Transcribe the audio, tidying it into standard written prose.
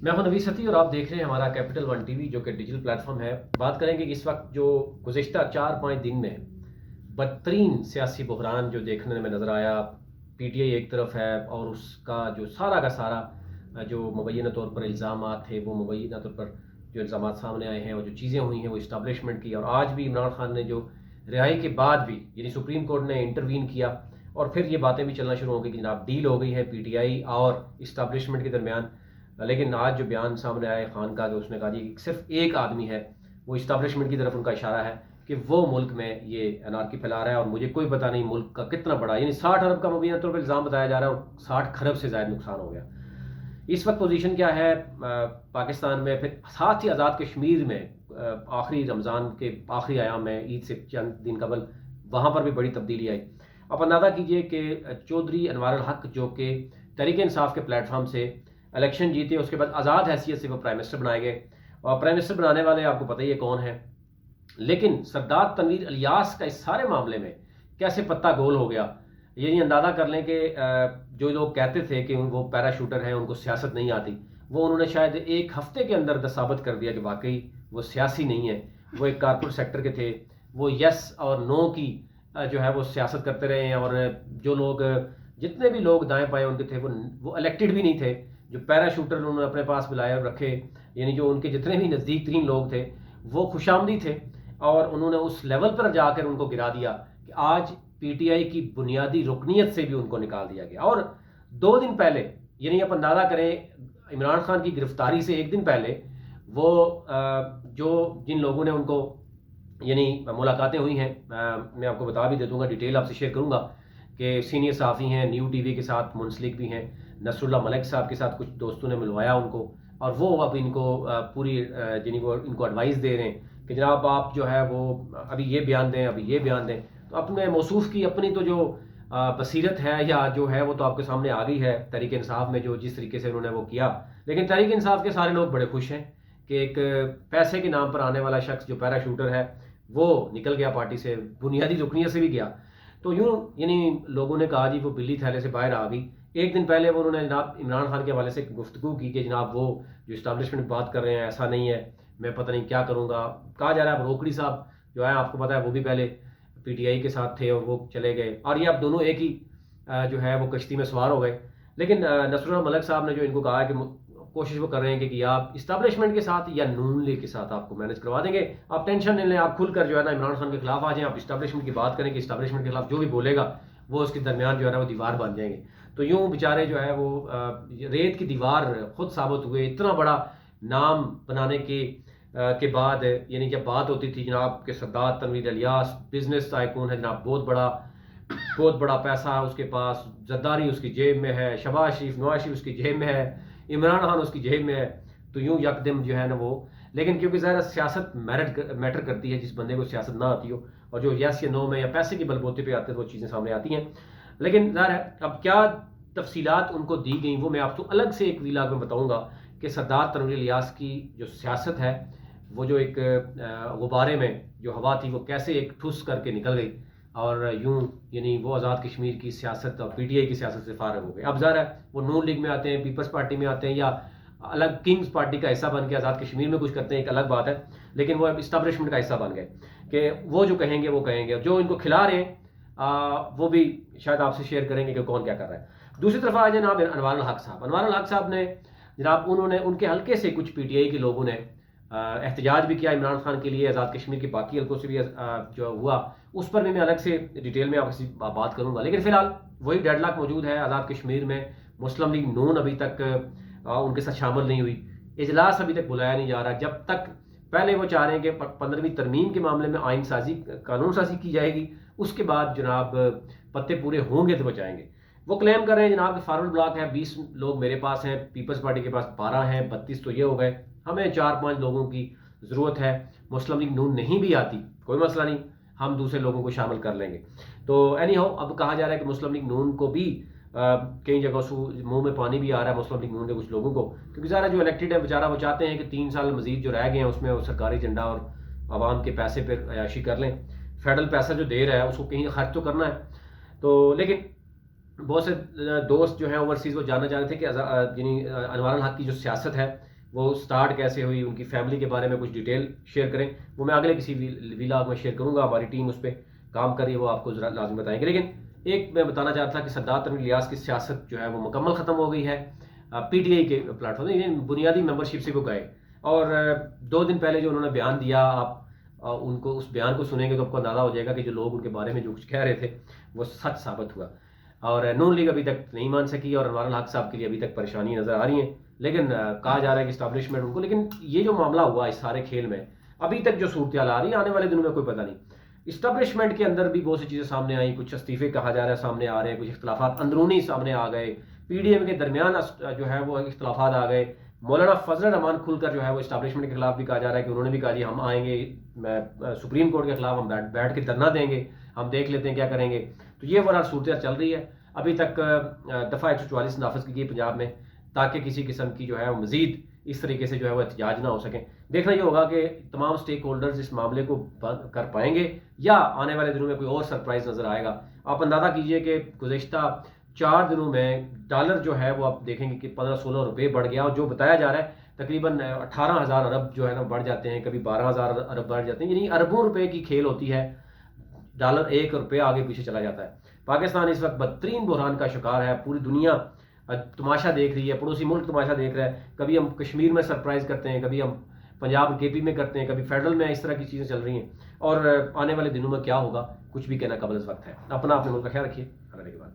میں ہوں نویس ستی اور آپ دیکھ رہے ہیں ہمارا کیپٹل ون ٹی وی جو کہ ڈیجیٹل پلیٹ فارم ہے۔ بات کریں گے کہ اس وقت جو گزشتہ 4-5 دن میں بدترین سیاسی بحران جو دیکھنے میں نظر آیا، پی ٹی آئی ایک طرف ہے اور اس کا سارا جو مبینہ طور پر الزامات تھے، وہ مبینہ طور پر جو الزامات سامنے آئے ہیں اور جو چیزیں ہوئی ہیں وہ اسٹیبلشمنٹ کی، اور آج بھی عمران خان نے جو رہائی کے بعد بھی یعنی سپریم کورٹ نے انٹروین کیا اور پھر یہ باتیں بھی چلنا شروع ہو گئی کہ جناب ڈیل ہو گئی ہے پی ٹی آئی اور اسٹیبلشمنٹ کے درمیان۔ لیکن آج جو بیان سامنے آئے خان کا، جو اس نے کہا جی صرف ایک آدمی ہے، وہ اسٹیبلشمنٹ کی طرف ان کا اشارہ ہے کہ وہ ملک میں یہ انارکی پھیلا رہا ہے اور مجھے کوئی پتہ نہیں ملک کا کتنا بڑا، یعنی 60 ارب کا مبینہ طور پر الزام بتایا جا رہا ہے اور 60 کھرب سے زائد نقصان ہو گیا۔ اس وقت پوزیشن کیا ہے پاکستان میں؟ پھر ساتھ ہی آزاد کشمیر میں آخری رمضان کے آخری ایام میں، عید سے چند دن قبل وہاں پر بھی بڑی تبدیلی آئی۔ آپ اندازہ کیجئے کہ چودھری انوار الحق جو کہ تحریک انصاف کے پلیٹ فارم سے الیکشن جیتے، اس کے بعد آزاد حیثیت سے وہ پرائم منسٹر بنائے گئے، اور پرائم منسٹر بنانے والے آپ کو پتہ ہی ہے کون ہیں۔ لیکن سردار تنویر الیاس کا اس سارے معاملے میں کیسے پتہ گول ہو گیا، یعنی اندازہ کر لیں کہ جو لوگ کہتے تھے کہ وہ پیرا شوٹر ہیں، ان کو سیاست نہیں آتی، وہ انہوں نے شاید ایک ہفتے کے اندر ثابت کر دیا کہ واقعی وہ سیاسی نہیں ہے، وہ ایک کارپوریٹ سیکٹر کے تھے، وہ یس اور نو کی جو ہے وہ سیاست کرتے رہے ہیں، اور جو لوگ جتنے بھی لوگ دائیں بائیں ان کے تھے وہ الیکٹڈ بھی نہیں تھے، جو پیرا شوٹر انہوں نے اپنے پاس بلائے اور رکھے، یعنی جو ان کے جتنے بھی نزدیک ترین لوگ تھے وہ خوش آمدید تھے، اور انہوں نے اس لیول پر جا کر ان کو گرا دیا کہ آج پی ٹی آئی کی بنیادی رکنیت سے بھی ان کو نکال دیا گیا۔ اور 2 دن پہلے، یعنی آپ اندازہ کریں عمران خان کی گرفتاری سے 1 دن پہلے، وہ جو جن لوگوں نے ان کو یعنی ملاقاتیں ہوئی ہیں، میں آپ کو بتا بھی دے دوں گا، ڈیٹیل آپ سے شیئر کروں گا کہ سینئر صحافی ہیں، نیو ٹی وی کے ساتھ منسلک بھی ہیں، نصر اللہ ملک صاحب کے ساتھ کچھ دوستوں نے ملوایا ان کو، اور وہ اب ان کو پوری یعنی وہ ان کو ایڈوائز دے رہے ہیں کہ جناب آپ جو ہے وہ ابھی یہ بیان دیں، ابھی یہ بیان دیں۔ تو اپنے موصوف کی اپنی تو جو بصیرت ہے یا جو ہے وہ تو آپ کے سامنے آ گئی ہے تحریک انصاف میں، جو جس طریقے سے انہوں نے وہ کیا۔ لیکن تحریک انصاف کے سارے لوگ بڑے خوش ہیں کہ ایک پیسے کے نام پر آنے والا شخص جو پیرا شوٹر ہے وہ نکل گیا پارٹی سے، بنیادی رکنیت سے بھی گیا۔ تو یوں یعنی لوگوں نے کہا جی وہ بلی تھیلے سے باہر آ گئی۔ 1 دن پہلے وہ انہوں نے جناب عمران خان کے حوالے سے گفتگو کی کہ جناب وہ جو اسٹیبلشمنٹ بات کر رہے ہیں ایسا نہیں ہے، میں پتہ نہیں کیا کروں گا۔ کہا جا رہا ہے اب روکڑی صاحب جو ہے آپ کو پتہ ہے وہ بھی پہلے پی ٹی آئی کے ساتھ تھے اور وہ چلے گئے، اور یہ اب دونوں ایک ہی جو ہے وہ کشتی میں سوار ہو گئے۔ لیکن نصر اللہ ملک صاحب نے جو ان کو کہا ہے کہ کوشش وہ کر رہے ہیں کہ آپ اسٹیبلشمنٹ کے ساتھ یا نون لیگ کے ساتھ آپ کو مینج کروا دیں گے، آپ ٹینشن نہیں لیں، آپ کھل کر جو ہے نا عمران خان کے خلاف آ جائیں، آپ اسٹیبلشمنٹ کی بات کریں کہ اسٹیبلشمنٹ کے خلاف جو بھی بولے گا وہ اس کے درمیان جو ہے نا وہ دیوار بن جائیں گے۔ تو یوں بیچارے جو ہے وہ ریت کی دیوار خود ثابت ہوئے۔ اتنا بڑا نام بنانے کے بعد، یعنی جب بات ہوتی تھی جناب کہ سردار تنویر الیاس بزنس ٹائکون ہے جناب، بہت بڑا پیسہ اس کے پاس، زرداری اس کی جیب میں ہے، شہباز شریف نواز شریف اس کی جیب میں ہے، عمران خان اس کی جیب میں ہے، تو یوں یکدم جو ہے نا وہ، لیکن کیونکہ ظاہر سیاست میٹر کرتی ہے، جس بندے کو سیاست نہ آتی ہو اور جو یس یا نو میں یا پیسے کے بل بوتے پہ آتے ہیں وہ چیزیں سامنے آتی ہیں۔ لیکن ظاہر ہے اب کیا تفصیلات ان کو دی گئیں وہ میں آپ کو الگ سے ایک ویلاگ میں بتاؤں گا کہ سردار تنویر الیاس کی جو سیاست ہے، وہ جو ایک غبارے میں جو ہوا تھی وہ کیسے ایک ٹھس کر کے نکل گئی، اور یوں یعنی وہ آزاد کشمیر کی سیاست اور پی ٹی آئی کی سیاست سے فارغ ہو گئے۔ اب ظاہر ہے وہ نون لیگ میں آتے ہیں، پیپلز پارٹی میں آتے ہیں، یا الگ کنگز پارٹی کا حصہ بن کے آزاد کشمیر میں کچھ کرتے ہیں، ایک الگ بات ہے، لیکن وہ اب اسٹیبلشمنٹ کا حصہ بن گئے کہ وہ جو کہیں گے وہ کہیں گے، جو ان کو کھلا رہے ہیں وہ بھی شاید آپ سے شیئر کریں گے کہ کون کیا کر رہا ہے۔ دوسری طرف آ جناب انوار الحق صاحب نے جناب انہوں نے ان کے حلقے سے کچھ پی ٹی آئی کے لوگوں نے احتجاج بھی کیا عمران خان کے لیے، آزاد کشمیر کے باقی حلقوں سے بھی جو ہوا اس پر بھی میں الگ سے ڈیٹیل میں آپ سے بات کروں گا۔ لیکن فی الحال وہی ڈیڈ لاک موجود ہے آزاد کشمیر میں، مسلم لیگ نون ابھی تک ان کے ساتھ شامل نہیں ہوئی، اجلاس ابھی تک بلایا نہیں جا رہا، جب تک پہلے وہ چاہ رہے ہیں کہ 15ویں ترمیم کے معاملے میں آئین سازی قانون سازی کی جائے گی، اس کے بعد جناب پتے پورے ہوں گے تو وہ جائیں گے۔ وہ کلیم کر رہے ہیں جناب کہ فارورڈ بلاک ہے، 20 لوگ میرے پاس ہیں، پیپلز پارٹی کے پاس 12 ہیں، 32 تو یہ ہو گئے، ہمیں 4-5 لوگوں کی ضرورت ہے، مسلم لیگ نون نہیں بھی آتی کوئی مسئلہ نہیں، ہم دوسرے لوگوں کو شامل کر لیں گے۔ تو اینی ہاؤ اب کہا جا رہا ہے کہ مسلم لیگ نون کو بھی کئی جگہوں سے منہ میں پانی بھی آ رہا ہے مسلم لیگ نون کے کچھ لوگوں کو، کیونکہ ظاہر جو الیکٹڈ ہے بیچارہ وہ چاہتے ہیں کہ 3 سال مزید جو رہ گئے ہیں اس میں وہ سرکاری جھنڈا اور عوام کے پیسے پہ عیاشی کر لیں، فیڈرل پیسہ جو دے رہا ہے اس کو کہیں خرچ تو کرنا ہے۔ تو لیکن بہت سے دوست جو ہیں اوورسیز وہ جاننا چاہ رہے تھے کہ یعنی انوار الحق کی جو سیاست ہے وہ سٹارٹ کیسے ہوئی، ان کی فیملی کے بارے میں کچھ ڈیٹیل شیئر کریں. وہ میں اگلے کسی ویلاگ میں شیئر کروں گا، ہماری ٹیم اس پہ کام کر رہی ہے، وہ آپ کو ذرا لازم بتائیں گے. لیکن ایک میں بتانا چاہتا تھا کہ سردار تنویر الیاس کی سیاست جو ہے وہ مکمل ختم ہو گئی ہے. پی ٹی آئی کے پلیٹ فارم یعنی بنیادی ممبرشپ سے وہ گئے، اور 2 دن پہلے جو انہوں نے بیان دیا، آپ ان کو اس بیان کو سنیں گے تو آپ کو اندازہ ہو جائے گا کہ جو لوگ ان کے بارے میں جو کچھ کہہ رہے تھے وہ سچ ثابت ہوا. اور نون لیگ ابھی تک نہیں مان سکی، اور انوار الحق صاحب کے لیے ابھی تک پریشانی نظر آ رہی ہیں. لیکن کہا جا رہا ہے کہ اسٹیبلشمنٹ ان کو، لیکن یہ جو معاملہ ہوا اس سارے کھیل میں ابھی تک جو صورتحال آ رہی ہے آنے والے دنوں میں کوئی پتہ نہیں. اسٹیبلشمنٹ کے اندر بھی بہت سی چیزیں سامنے آئیں، کچھ استعفے کہا جا رہا ہے سامنے آ رہے ہیں، کچھ اختلافات اندرونی سامنے آ گئے، پی ڈی ایم کے درمیان جو ہے وہ اختلافات آ گئے. مولانا فضل الرحمان کھل کر جو ہے وہ اسٹیبلشمنٹ کے خلاف بھی کہا جا رہا ہے کہ انہوں نے بھی کہا جی ہم آئیں گے سپریم کورٹ کے خلاف، ہم بیٹھ کے دھرنا دیں گے، ہم دیکھ لیتے ہیں کیا کریں گے. تو یہ وہ صورتحال چل رہی ہے. ابھی تک دفعہ 144 نافذ کی گئی پنجاب میں، تاکہ کسی قسم کی جو ہے وہ مزید اس طریقے سے جو ہے وہ احتجاج نہ ہو سکیں. دیکھنا یہ ہوگا کہ تمام سٹیک ہولڈرز اس معاملے کو بند کر پائیں گے یا آنے والے دنوں میں کوئی اور سرپرائز نظر آئے گا. آپ اندازہ کیجئے کہ گزشتہ 4 دنوں میں ڈالر جو ہے وہ آپ دیکھیں گے کہ 15-16 روپے بڑھ گیا، اور جو بتایا جا رہا ہے تقریباً 18,000 ارب جو ہے نا بڑھ جاتے ہیں، کبھی 12,000 ارب بڑھ جاتے ہیں، یعنی اربوں روپے کی کھیل ہوتی ہے. ڈالر 1 روپے آگے پیچھے چلا جاتا ہے. پاکستان اس وقت بدترین بحران کا شکار ہے. پوری دنیا تماشا دیکھ رہی ہے، پڑوسی ملک تماشا دیکھ رہا ہے. کبھی ہم کشمیر میں سرپرائز کرتے ہیں، کبھی ہم پنجاب کے پی میں کرتے ہیں، کبھی فیڈرل میں اس طرح کی چیزیں چل رہی ہیں، اور آنے والے دنوں میں کیا ہوگا کچھ بھی کہنا قبل از وقت ہے. اپنا اپنے ملک کا خیال رکھیے. آنے کے بعد